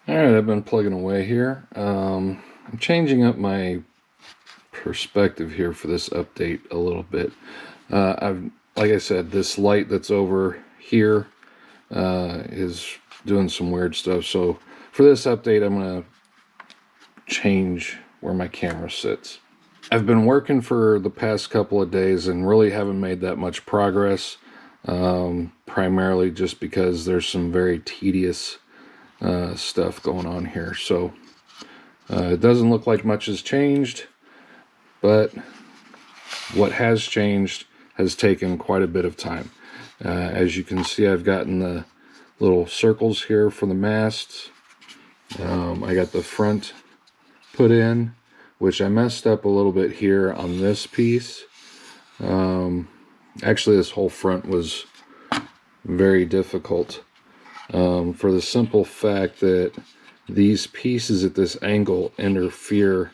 Alright, I've been plugging away here. I'm changing up my perspective here for this update a little bit. Like I said, this light that's over here is doing some weird stuff. So for this update, I'm going to change where my camera sits. I've been working for the past couple of days and really haven't made that much progress. Primarily just because there's some very tedious stuff going on here. So it doesn't look like much has changed, but what has changed has taken quite a bit of time. As you can see, I've gotten the little circles here for the masts. I got the front put in, which I messed up a little bit here on this piece. Actually, this whole front was very difficult for the simple fact that these pieces at this angle interfere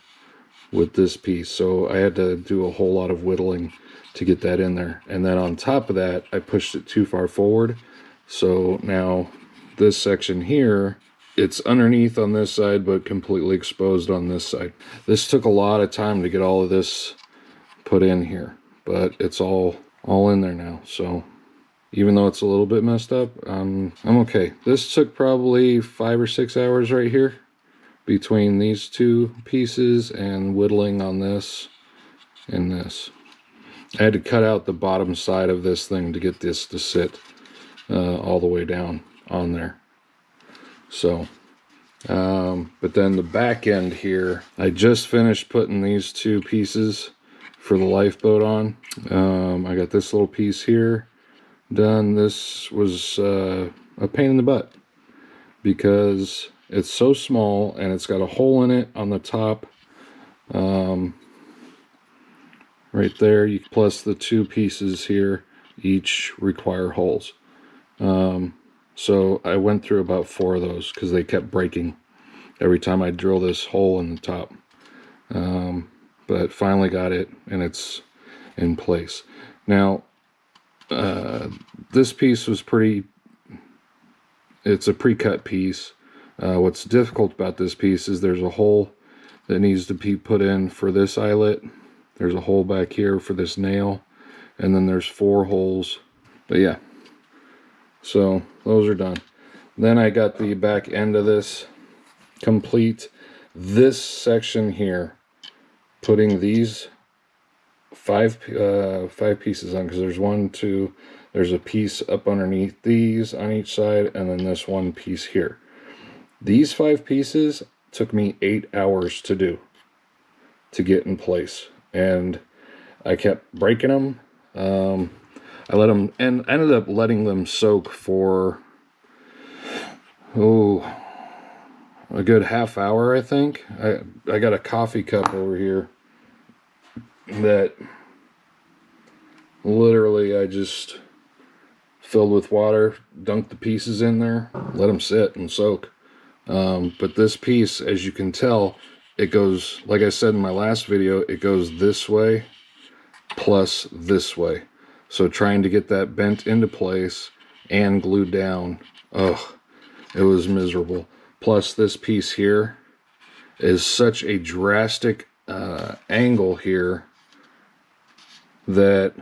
with this piece. So I had to do a whole lot of whittling to get that in there. And then on top of that, I pushed it too far forward. So now this section here, it's underneath on this side, but completely exposed on this side. This took a lot of time to get all of this put in here, but it's all in there now. So even though it's a little bit messed up, I'm okay. This took probably 5 or 6 hours right here between these two pieces and whittling on this and this. I had to cut out the bottom side of this thing to get this to sit all the way down on there. So, but then the back end here, I just finished putting these two pieces for the lifeboat on. I got this little piece here done. This was a pain in the butt because it's so small and it's got a hole in it on the top right there, plus the two pieces here each require holes. So I went through about 4 of those because they kept breaking every time I drill this hole in the top. But finally got it and it's in place. Now this piece was it's a pre-cut piece. What's difficult about this piece is there's a hole that needs to be put in for this eyelet. There's a hole back here for this nail, and then there's 4 holes. But yeah, so those are done. Then I got the back end of this complete. This section here, putting these 5 pieces on, because there's 1, 2, there's a piece up underneath these on each side, and then this one piece here. These 5 pieces took me 8 hours to do, to get in place, and I kept breaking them. I let them, and I ended up letting them soak for a good half hour, I think. I got a coffee cup over here that literally I just filled with water, dunked the pieces in there, let them sit and soak. But this piece, as you can tell, it goes, like I said in my last video, it goes this way plus this way. So trying to get that bent into place and glued down, it was miserable. Plus this piece here is such a drastic angle here that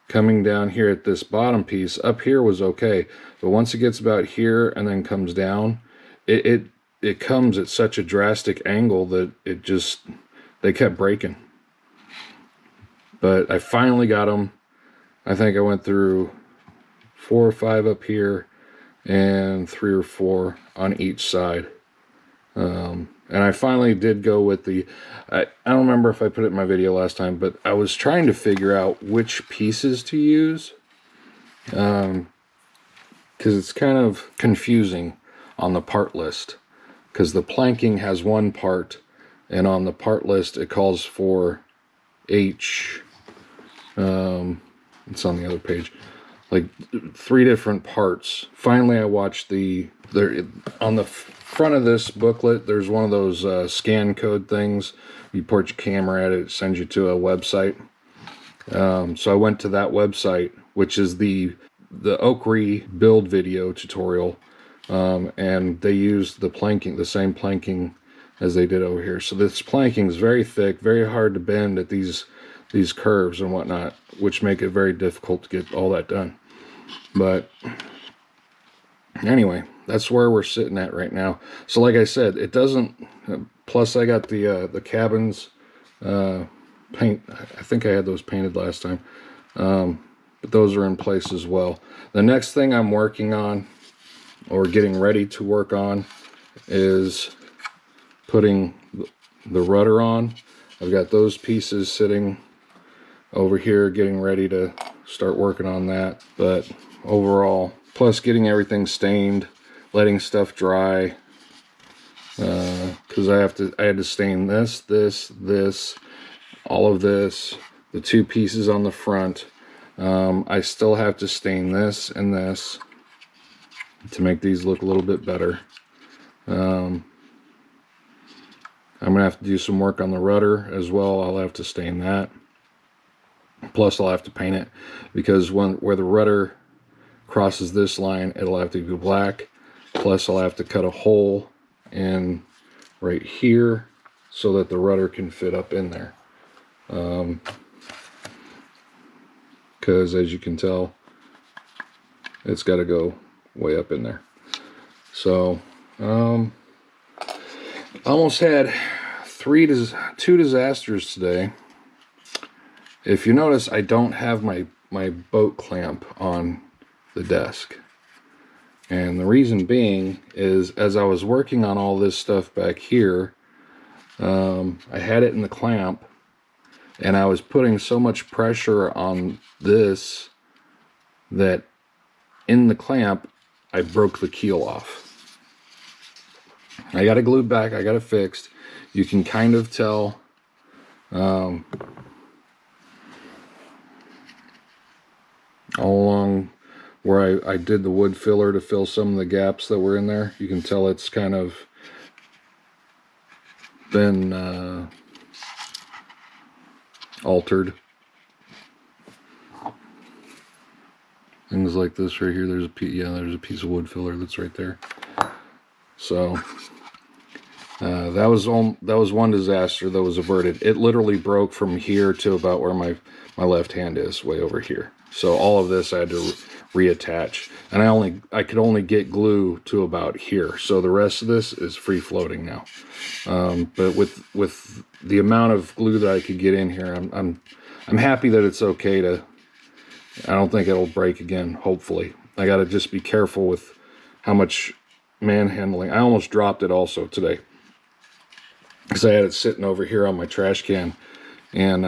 coming down here at this bottom piece, up here was okay, but once it gets about here and then comes down, it comes at such a drastic angle that they kept breaking. But I finally got them. I think I went through 4 or 5 up here and 3 or 4 on each side. And I finally did go with I don't remember if I put it in my video last time, but I was trying to figure out which pieces to use, because it's kind of confusing on the part list, because the planking has 1 part, and on the part list it calls for H, it's on the other page, like 3 different parts. Finally I watched on the front of this booklet, there's one of those scan code things. You port your camera at it sends you to a website. So I went to that website, which is the OCCRE build video tutorial and they used the planking, the same planking as they did over here. So this planking is very thick, very hard to bend at these curves and whatnot, which make it very difficult to get all that done. But anyway, that's where we're sitting at right now. So like I said, it doesn't, plus I got the cabins paint. I think I had those painted last time, but those are in place as well. The next thing I'm working on, or getting ready to work on, is putting the rudder on. I've got those pieces sitting over here getting ready to start working on that. But overall, plus getting everything stained, letting stuff dry, because I had to stain this, all of this, the two pieces on the front. I still have to stain this and this to make these look a little bit better. I'm gonna have to do some work on the rudder as well. I'll have to stain that. Plus I'll have to paint it, because where the rudder crosses this line, it'll have to go black. Plus I'll have to cut a hole in right here so that the rudder can fit up in there. Because as you can tell, it's got to go way up in there. So almost had two disasters today. If you notice, I don't have my boat clamp on the desk. And the reason being is, as I was working on all this stuff back here, I had it in the clamp, and I was putting so much pressure on this that in the clamp, I broke the keel off. I got it glued back, I got it fixed. You can kind of tell all along where I did the wood filler to fill some of the gaps that were in there. You can tell it's kind of been altered. Things like this right here, there's a piece of wood filler that's right there. So that was one disaster that was averted. It literally broke from here to about where my left hand is, way over here. So all of this I had to reattach, and I could only get glue to about here. So the rest of this is free floating now. But with the amount of glue that I could get in here, I'm happy that it's okay to. I don't think it'll break again. Hopefully, I got to just be careful with how much manhandling. I almost dropped it also today, because I had it sitting over here on my trash can, and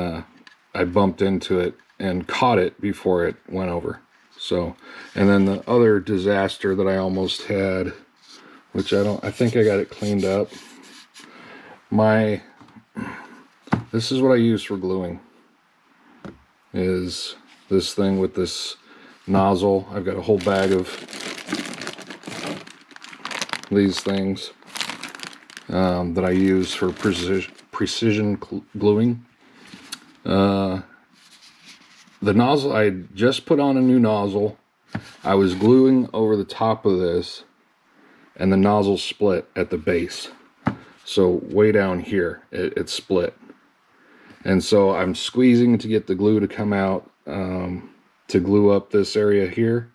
I bumped into it and caught it before it went over. So, and then the other disaster that I almost had, which I think I got it cleaned up. This is what I use for gluing, is this thing with this nozzle. I've got a whole bag of these things that I use for precision gluing. The nozzle, I just put on a new nozzle. I was gluing over the top of this, and the nozzle split at the base. So way down here, it split. And so I'm squeezing to get the glue to come out, to glue up this area here.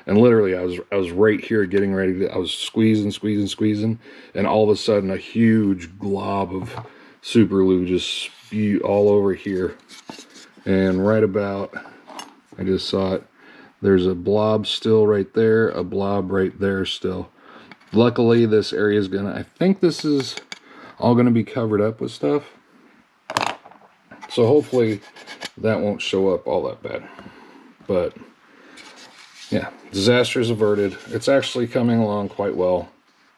And literally, I was right here getting ready to, I was squeezing, and all of a sudden a huge glob of super glue just spewed all over here. And right about, I just saw it, there's a blob still right there, a blob right there still. Luckily, this area is gonna, I think this is all gonna be covered up with stuff. So hopefully that won't show up all that bad. But yeah, disaster is averted. It's actually coming along quite well.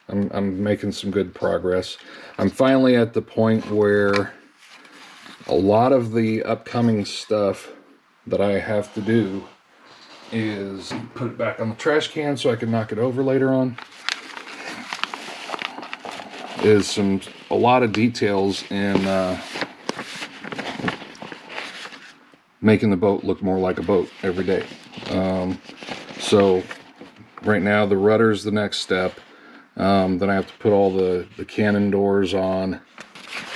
I'm making some good progress. I'm finally at the point where a lot of the upcoming stuff that I have to do is put it back on the trash can so I can knock it over later on. Is a lot of details in making the boat look more like a boat every day. So right now the rudder is the next step. Then I have to put all the cannon doors on,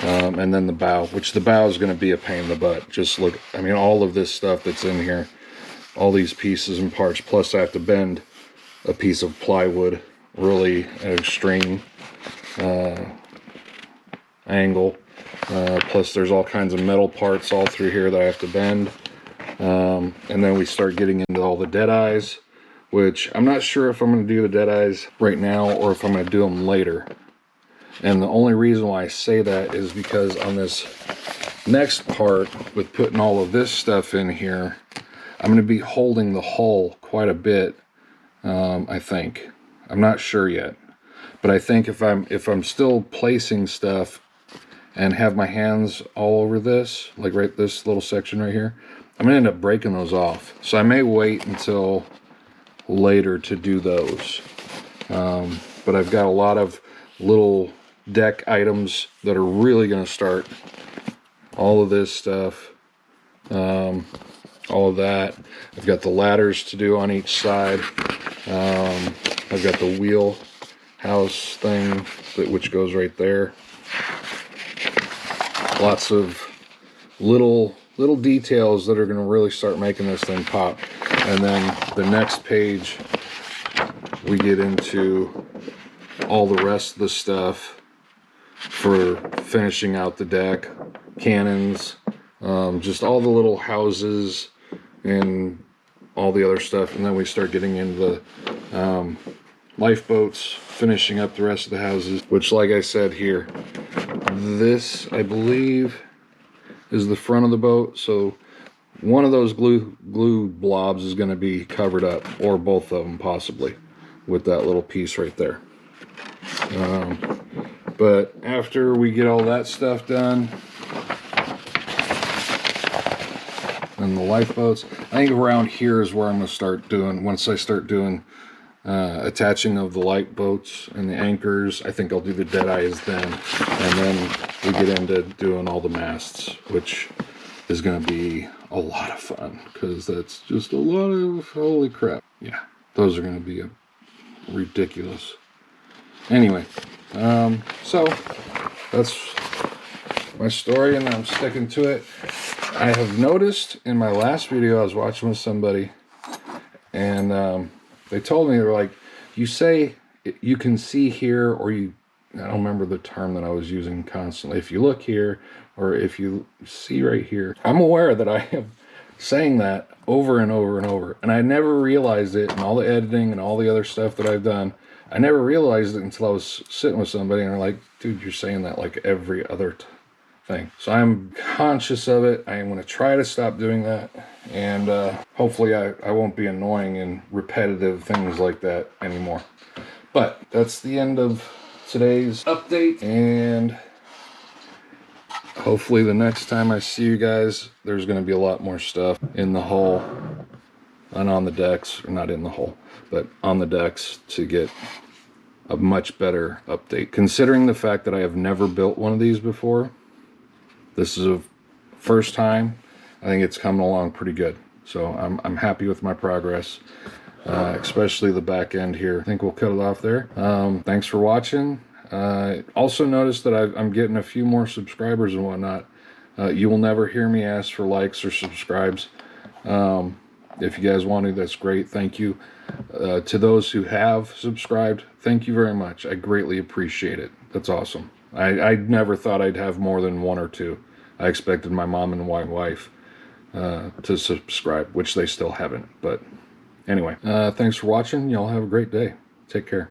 and then the bow, which the bow is going to be a pain in the butt. Just look, I mean, all of this stuff that's in here, all these pieces and parts, plus I have to bend a piece of plywood really at an extreme angle. Plus there's all kinds of metal parts all through here that I have to bend. And then we start getting into all the dead eyes, which I'm not sure if I'm going to do the dead eyes right now or if I'm going to do them later. And the only reason why I say that is because on this next part, with putting all of this stuff in here, I'm going to be holding the hull quite a bit, I think. I'm not sure yet. But I think if I'm still placing stuff and have my hands all over this, like right this little section right here, I'm going to end up breaking those off. So I may wait until later to do those. But I've got a lot of little deck items that are really going to start. All of this stuff, all of that. I've got the ladders to do on each side. I've got the wheel house thing which goes right there. Lots of little details that are going to really start making this thing pop. And then the next page we get into all the rest of the stuff for finishing out the deck, cannons, just all the little houses and all the other stuff. And then we start getting into the lifeboats, finishing up the rest of the houses, which, like I said here, this I believe is the front of the boat, so one of those glue blobs is going to be covered up, or both of them possibly, with that little piece right there. But after we get all that stuff done, and the lifeboats, I think around here is where I'm going to start doing, once I start doing attaching of the lifeboats and the anchors, I think I'll do the dead eyes then, and then we get into doing all the masts, which is going to be a lot of fun, because that's just a lot of, holy crap. Yeah, those are going to be ridiculous. Anyway, so that's my story, and I'm sticking to it. I have noticed in my last video I was watching with somebody, and they told me, they were like, you say you can see here, or you, I don't remember the term that I was using constantly, if you look here, or if you see right here. I'm aware that I am saying that over and over and over, and I never realized it in all the editing and all the other stuff that I've done. I never realized it until I was sitting with somebody and they're like, dude, you're saying that like every other thing. So I'm conscious of it. I am going to try to stop doing that, and hopefully I won't be annoying and repetitive things like that anymore. But that's the end of today's update, and hopefully the next time I see you guys, there's going to be a lot more stuff in the hull and on the decks, or not in the hull, but on the decks, to get a much better update. Considering the fact that I have never built one of these before, this is a first time. I think it's coming along pretty good. So I'm happy with my progress, especially the back end here. I think we'll cut it off there. Thanks for watching. Also notice that I'm getting a few more subscribers and whatnot. You will never hear me ask for likes or subscribes. If you guys want to, that's great. Thank you. To those who have subscribed, thank you very much. I greatly appreciate it. That's awesome. I never thought I'd have more than one or two. I expected my mom and my wife to subscribe, which they still haven't. But anyway, thanks for watching. Y'all have a great day. Take care.